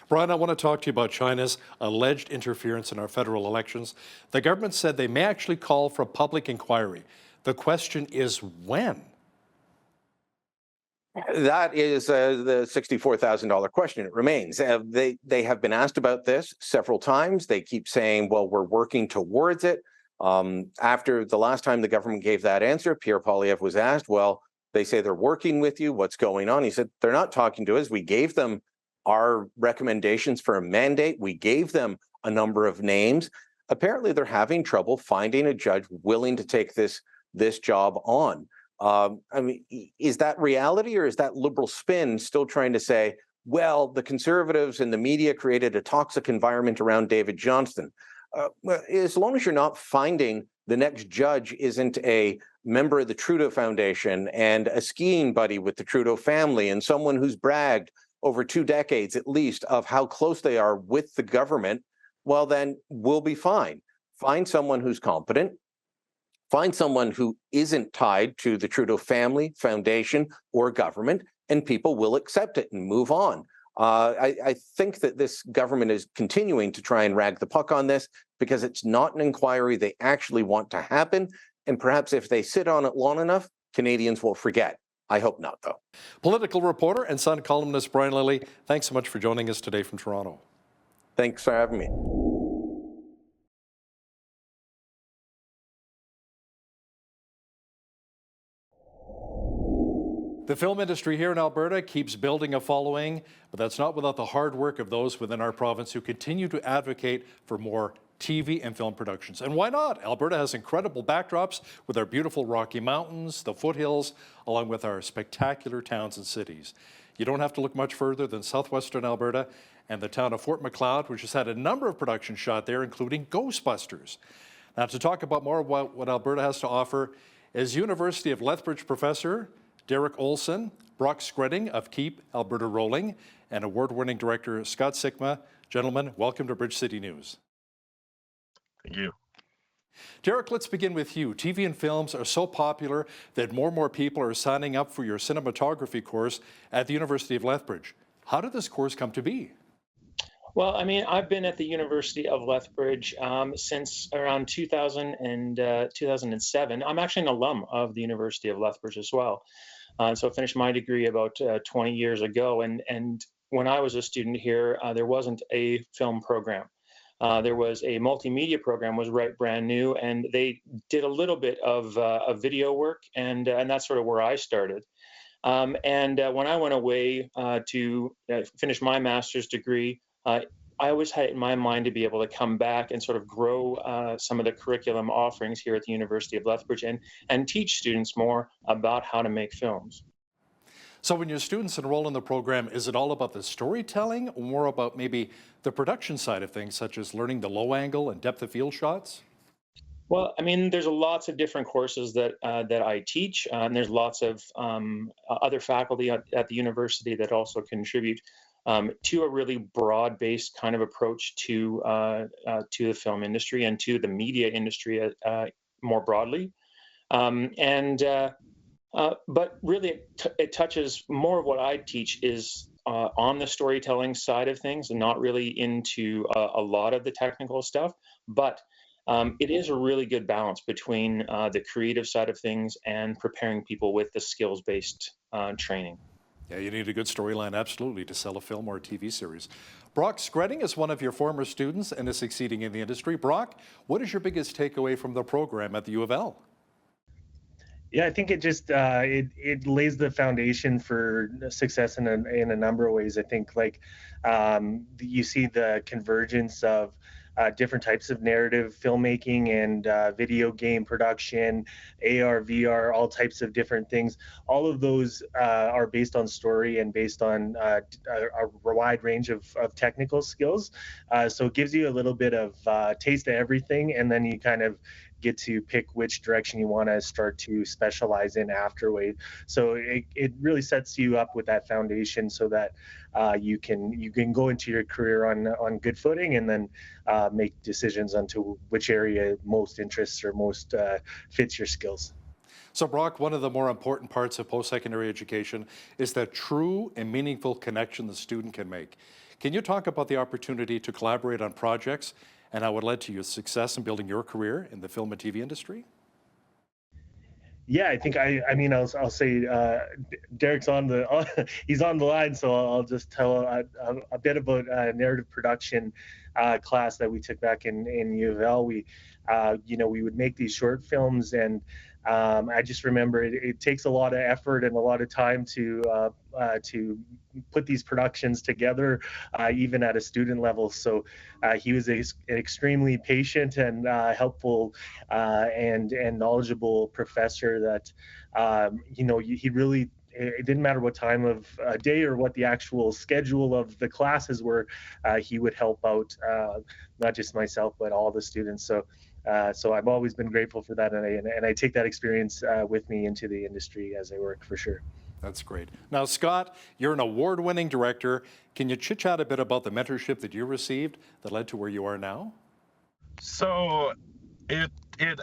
Brian, I want to talk to you about China's alleged interference in our federal elections. The government said they may actually call for a public inquiry. The question is when? That is the $64,000 question. It remains. They have been asked about this several times. They keep saying, well, we're working towards it. After the last time the government gave that answer, Pierre Poilievre was asked, well, they say they're working with you. What's going on? He said, they're not talking to us. We gave them our recommendations for a mandate. We gave them a number of names. Apparently, they're having trouble finding a judge willing to take this job on. I mean, is that reality, or is that liberal spin still trying to say, well, the Conservatives and the media created a toxic environment around David Johnston? Well, as long as you're not finding the next judge isn't a member of the Trudeau Foundation and a skiing buddy with the Trudeau family and someone who's bragged over 2 decades at least of how close they are with the government, well, then we'll be fine. Find someone who's competent. Find someone who isn't tied to the Trudeau family, foundation, or government, and people will accept it and move on. I think that this government is continuing to try and rag the puck on this because it's not an inquiry they actually want to happen. And perhaps if they sit on it long enough, Canadians will forget. I hope not, though. Political reporter and Sun columnist Brian Lilley, thanks so much for joining us today from Toronto. Thanks for having me. The film industry here in Alberta keeps building a following, but that's not without the hard work of those within our province who continue to advocate for more TV and film productions. And why not? Alberta has incredible backdrops with our beautiful Rocky Mountains, the foothills, along with our spectacular towns and cities. You don't have to look much further than southwestern Alberta and the town of Fort Macleod, which has had a number of productions shot there, including Ghostbusters. Now, to talk about more about what Alberta has to offer is University of Lethbridge professor Derek Olson, Brock Skretting of Keep Alberta Rolling, and award-winning director Scott Sikma. Gentlemen, welcome to Bridge City News. Thank you. Derek, let's begin with you. TV and films are so popular that more and more people are signing up for your cinematography course at the University of Lethbridge. How did this course come to be? Well, I mean, I've been at the University of Lethbridge since around 2000 and 2007. I'm actually an alum of the University of Lethbridge as well. So I finished my degree about 20 years ago. And when I was a student here, there wasn't a film program. There was a multimedia program, was brand new, and they did a little bit of video work, and that's sort of where I started. When I went away to finish my master's degree, I always had it in my mind to be able to come back and sort of grow some of the curriculum offerings here at the University of Lethbridge and teach students more about how to make films. So when your students enroll in the program, is it all about the storytelling or more about maybe the production side of things, such as learning the low angle and depth of field shots? Well, I mean, there's lots of different courses that I teach, and there's lots of other faculty at the university that also contribute to a really broad-based kind of approach to the film industry and to the media industry more broadly. But really, it touches more of what I teach is on the storytelling side of things, and not really into a lot of the technical stuff. But it is a really good balance between the creative side of things and preparing people with the skills-based training. Yeah, you need a good storyline, absolutely, to sell a film or a TV series. Brock Skretting is one of your former students and is succeeding in the industry. Brock, what is your biggest takeaway from the program at the U of L? Yeah, I think it just it lays the foundation for success in a number of ways. I think you see the convergence of different types of narrative filmmaking and video game production, AR, VR, all types of different things. All of those are based on story and based on a wide range of technical skills. So it gives you a little bit of taste of everything, and then you kind of get to pick which direction you want to start to specialize in afterward. So it really sets you up with that foundation so that you can go into your career on good footing, and then make decisions onto which area most interests or most fits your skills. So Brock, one of the more important parts of post-secondary education is that true and meaningful connection the student can make. Can you talk about the opportunity to collaborate on projects and how it led to your success in building your career in the film and TV industry? Yeah, I think I mean I'll say Derek's on the he's on the line, so I'll just tell a bit about narrative production class that we took back in U of L. We we would make these short films, and I just remember it takes a lot of effort and a lot of time to put these productions together, even at a student level. So he was an extremely patient and helpful and knowledgeable professor that he really, it didn't matter what time of day or what the actual schedule of the classes were, he would help out not just myself but all the students. So I've always been grateful for that, and I take that experience with me into the industry as I work, for sure. That's great. Now, Scott, you're an award-winning director. Can you chit-chat a bit about the mentorship that you received that led to where you are now? So it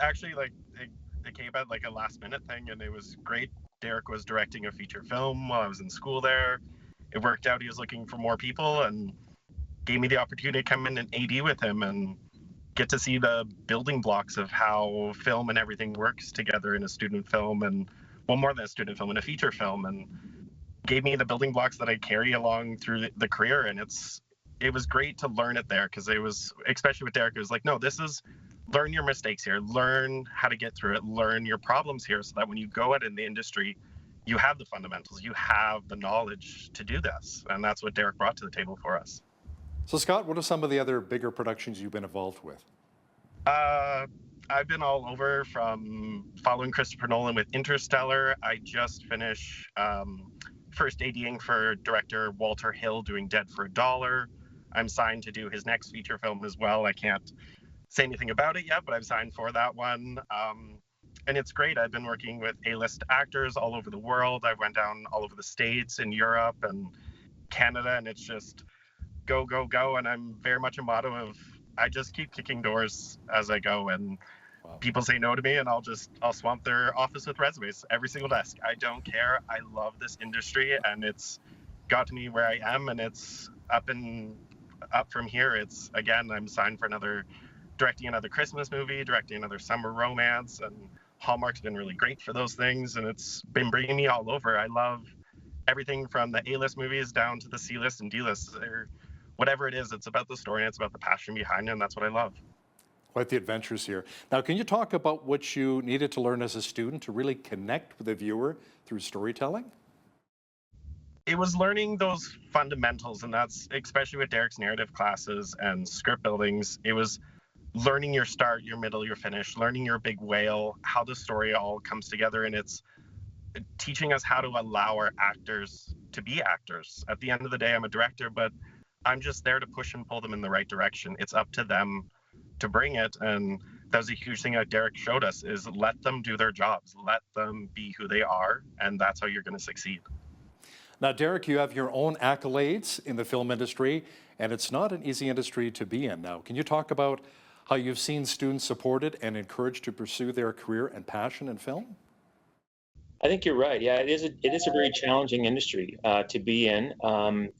actually it came at like a last-minute thing, and it was great. Derek was directing a feature film while I was in school there. It worked out. He was looking for more people and gave me the opportunity to come in and AD with him and get to see the building blocks of how film and everything works together in a student film, and well, more than a student film, in a feature film, and gave me the building blocks that I carry along through the career. And it was great to learn it there, because it was, especially with Derek, it was like, no, this is, learn your mistakes here, learn how to get through it, learn your problems here, so that when you go out in the industry, you have the fundamentals, you have the knowledge to do this. And that's what Derek brought to the table for us. So Scott, what are some of the other bigger productions you've been involved with? I've been all over, from following Christopher Nolan with Interstellar. I just finished first ADing for director Walter Hill doing Dead for a Dollar. I'm signed to do his next feature film as well. I can't say anything about it yet, but I'm signed for that one. And it's great. I've been working with A-list actors all over the world. I went down all over the States and Europe and Canada, and it's just go, go, go. And I'm very much a motto of, I just keep kicking doors as I go, and people say no to me, and I'll swamp their office with resumes, every single desk. I don't care. I love this industry, and it's got me where I am, and it's up from here. It's, again, I'm signed for directing another Christmas movie, directing another summer romance, and Hallmark's been really great for those things, and it's been bringing me all over. I love everything from the A-list movies down to the C-list and D-list. Whatever it is, it's about the story and it's about the passion behind it, and that's what I love. Quite the adventures here. Now, can you talk about what you needed to learn as a student to really connect with the viewer through storytelling? It was learning those fundamentals, and that's especially with Derek's narrative classes and script buildings. It was learning your start, your middle, your finish, learning your big whale, how the story all comes together, and it's teaching us how to allow our actors to be actors. At the end of the day, I'm a director, but I'm just there to push and pull them in the right direction. It's up to them to bring it, and that was a huge thing that Derek showed us, is let them do their jobs, let them be who they are, and that's how you're going to succeed. Now, Derek, you have your own accolades in the film industry, and it's not an easy industry to be in. Now, can you talk about how you've seen students supported and encouraged to pursue their career and passion in film? I think you're right. Yeah, it is a very challenging industry to be in.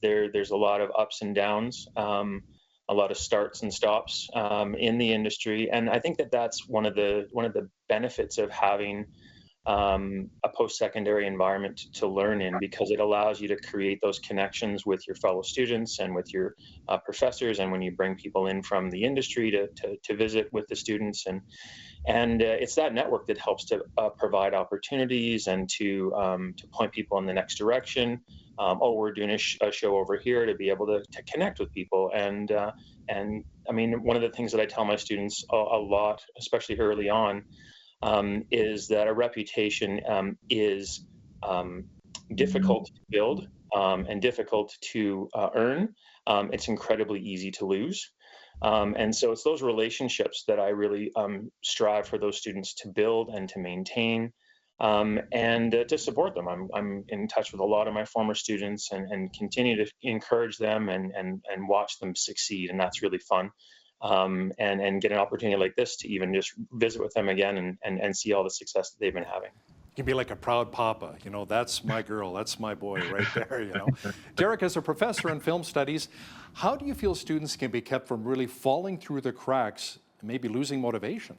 There's a lot of ups and downs, a lot of starts and stops in the industry, and I think that's one of the benefits of having a post-secondary environment to learn in, because it allows you to create those connections with your fellow students and with your professors, and when you bring people in from the industry to visit with the students, and it's that network that helps to provide opportunities and to point people in the next direction. We're doing a show over here, to be able to connect with people, and I mean, one of the things that I tell my students a lot, especially early on, is that a reputation is difficult to build and difficult to earn. It's incredibly easy to lose. And so it's those relationships that I really strive for those students to build and to maintain, and to support them. I'm in touch with a lot of my former students and continue to encourage them and watch them succeed, and that's really fun. And get an opportunity like this to even just visit with them again and see all the success that they've been having. You can be like a proud papa, that's my girl, that's my boy right there, Derek, as a professor in film studies, how do you feel students can be kept from really falling through the cracks and maybe losing motivation?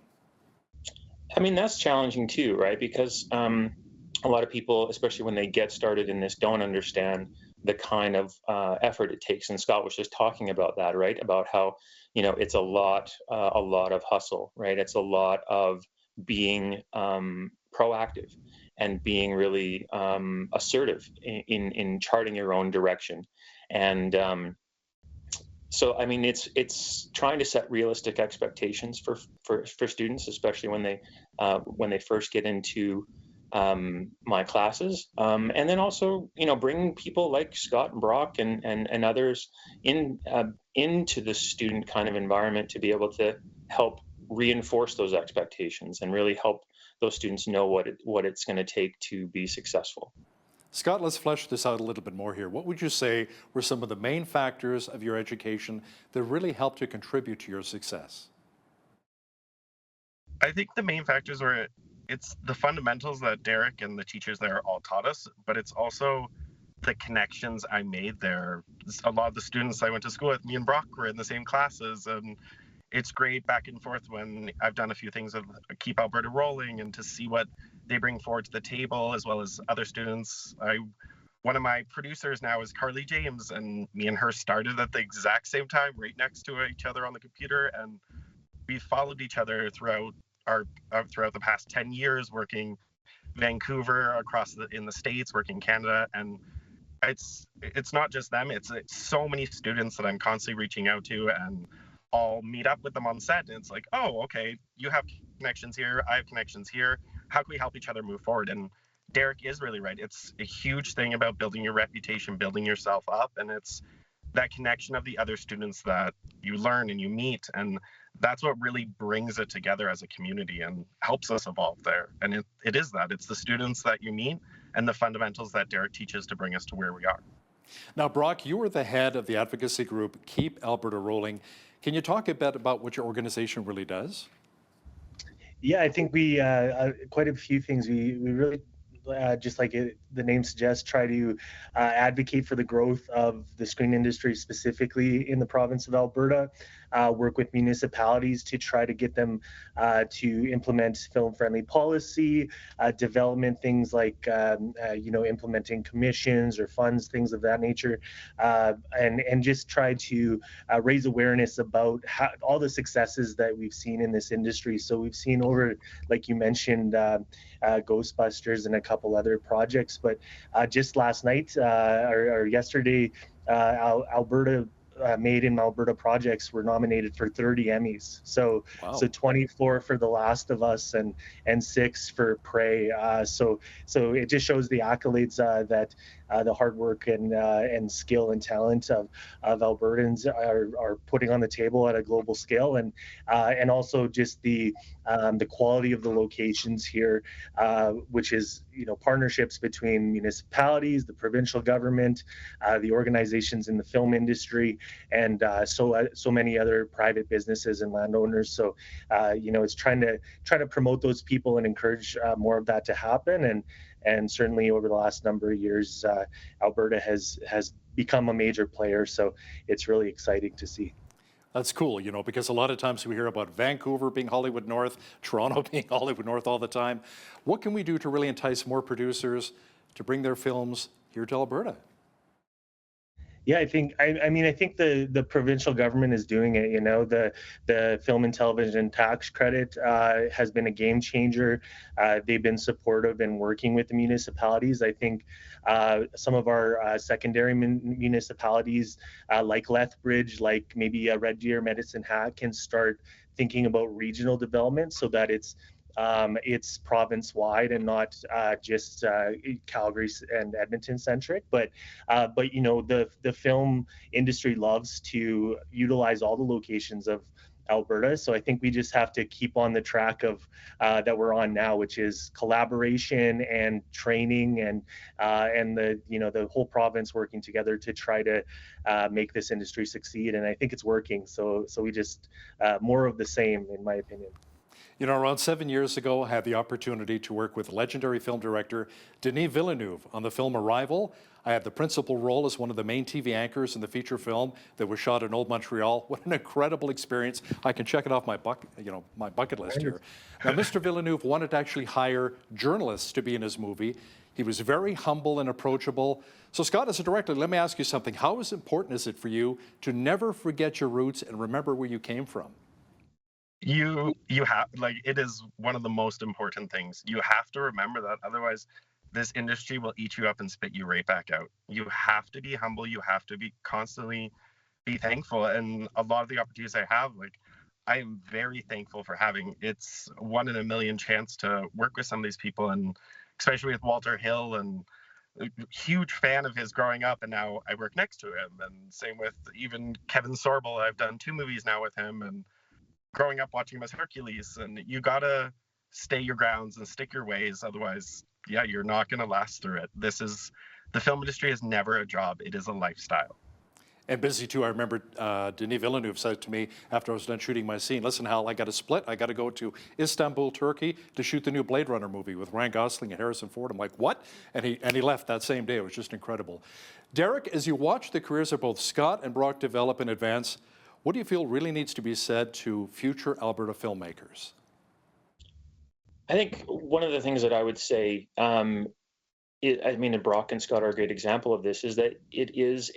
I mean, that's challenging too, right? Because a lot of people, especially when they get started in this, don't understand the kind of effort it takes. And Scott was just talking about that, right? About how, it's a lot of hustle, right? It's a lot of being proactive and being really assertive in charting your own direction. And so, I mean, it's trying to set realistic expectations for students, especially when they first get into my classes, and then also, bringing people like Scott and Brock and others into the student kind of environment to be able to help reinforce those expectations and really help those students know what it's going to take to be successful. Scott, let's flesh this out a little bit more here. What would you say were some of the main factors of your education that really helped to contribute to your success? I think the main factors were it's the fundamentals that Derek and the teachers there all taught us, but it's also the connections I made there. A lot of the students I went to school with, me and Brock were in the same classes, and it's great back and forth when I've done a few things of Keep Alberta Rolling and to see what they bring forward to the table, as well as other students. One of my producers now is Carly James, and me and her started at the exact same time, right next to each other on the computer, and we followed each other throughout the past 10 years, working Vancouver, in the States, working Canada, and it's not just them. It's so many students that I'm constantly reaching out to, and I'll meet up with them on set, and it's like, oh, okay, you have connections here, I have connections here. How can we help each other move forward? And Derek is really right. It's a huge thing about building your reputation, building yourself up, and it's that connection of the other students that you learn and you meet, and that's what really brings it together as a community and helps us evolve there. And it is that. It's the students that you meet and the fundamentals that Derek teaches to bring us to where we are. Now, Brock, you are the head of the advocacy group Keep Alberta Rolling. Can you talk a bit about what your organization really does? Yeah, I think we quite a few things. We really, just like the name suggests, try to advocate for the growth of the screen industry specifically in the province of Alberta. Work with municipalities to try to get them to implement film-friendly policy, development, things like implementing commissions or funds, things of that nature, and just try to raise awareness about all the successes that we've seen in this industry. So we've seen over, like you mentioned, Ghostbusters and a couple other projects, but just last night or yesterday, Alberta Made in Alberta projects were nominated for 30 Emmys. So wow. So 24 for The Last of Us and 6 for Prey. So it just shows the accolades that the hard work and skill and talent of Albertans are putting on the table at a global scale, and also just the quality of the locations here, which is partnerships between municipalities, the provincial government, the organizations in the film industry, and so many other private businesses and landowners. So it's trying to promote those people and encourage more of that to happen. And certainly over the last number of years, Alberta has become a major player. So it's really exciting to see. That's cool, because a lot of times we hear about Vancouver being Hollywood North, Toronto being Hollywood North all the time. What can we do to really entice more producers to bring their films here to Alberta? Yeah, I think the provincial government is doing it. The film and television tax credit has been a game changer. They've been supportive and working with the municipalities. I think some of our secondary municipalities, like Lethbridge, like maybe Red Deer, Medicine Hat, can start thinking about regional development so that it's province-wide and not just Calgary and Edmonton-centric. But the film industry loves to utilize all the locations of Alberta. So I think we just have to keep on the track of that we're on now, which is collaboration and training and the whole province working together to try to make this industry succeed. And I think it's working. So we just more of the same, in my opinion. You know, around 7 years ago, I had the opportunity to work with legendary film director Denis Villeneuve on the film Arrival. I had the principal role as one of the main TV anchors in the feature film that was shot in Old Montreal. What an incredible experience. I can check it off my bucket list here. Now, Mr. Villeneuve wanted to actually hire journalists to be in his movie. He was very humble and approachable. So, Scott, as a director, let me ask you something. How important is it for you to never forget your roots and remember where you came from? You have, like, it is one of the most important things. You have to remember that, otherwise this industry will eat you up and spit you right back out. You have to be humble. You have to be constantly be thankful. And a lot of the opportunities I have, like, I am very thankful for having. It's 1 in a million chance to work with some of these people, and especially with Walter Hill, and a huge fan of his growing up, and now I work next to him. And same with even Kevin Sorbo. I've done 2 movies now with him, and growing up watching him as Hercules. And you gotta stay your grounds and stick your ways, otherwise, yeah, you're not gonna last through it. The film industry is never a job, it is a lifestyle. And busy too. I remember Denis Villeneuve said to me after I was done shooting my scene, listen, Hal, I got to split. I got to go to Istanbul, Turkey to shoot the new Blade Runner movie with Ryan Gosling and Harrison Ford. I'm like, what? And he left that same day. It was just incredible. Derek, as you watch the careers of both Scott and Brock develop and advance, what do you feel really needs to be said to future Alberta filmmakers? I think one of the things that I would say, and Brock and Scott are a great example of this, is that it's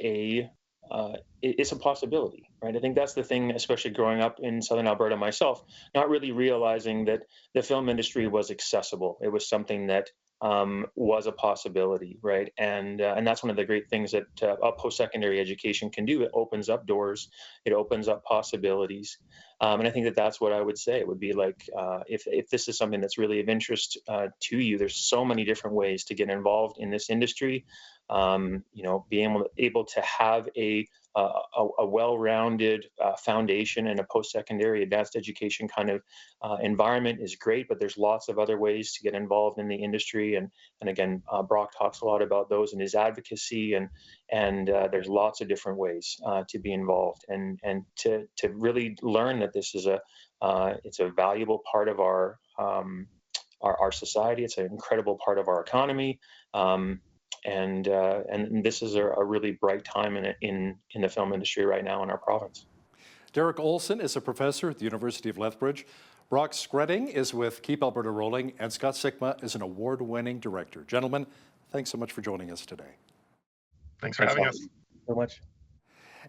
a possibility, right? I think that's the thing, especially growing up in Southern Alberta myself, not really realizing that the film industry was accessible. It was something that was a possibility, right? And that's one of the great things that a post-secondary education can do. It opens up doors, it opens up possibilities, and I think that that's what I would say. It would be like, if this is something that's really of interest to you, there's so many different ways to get involved in this industry. Being able to have a well-rounded foundation and a post-secondary advanced education kind of environment is great, but there's lots of other ways to get involved in the industry. And again, Brock talks a lot about those in his advocacy, and there's lots of different ways to be involved and to really learn that this is it's a valuable part of our society. It's an incredible part of our economy. And this is a really bright time in the film industry right now in our province. Derek Olson is a professor at the University of Lethbridge. Brock Skretting is with Keep Alberta Rolling, and Scott Sikma is an award-winning director. Gentlemen, thanks so much for joining us today. Thanks for having us. So much.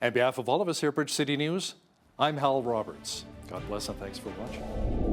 On behalf of all of us here at Bridge City News, I'm Hal Roberts. God bless and thanks for watching.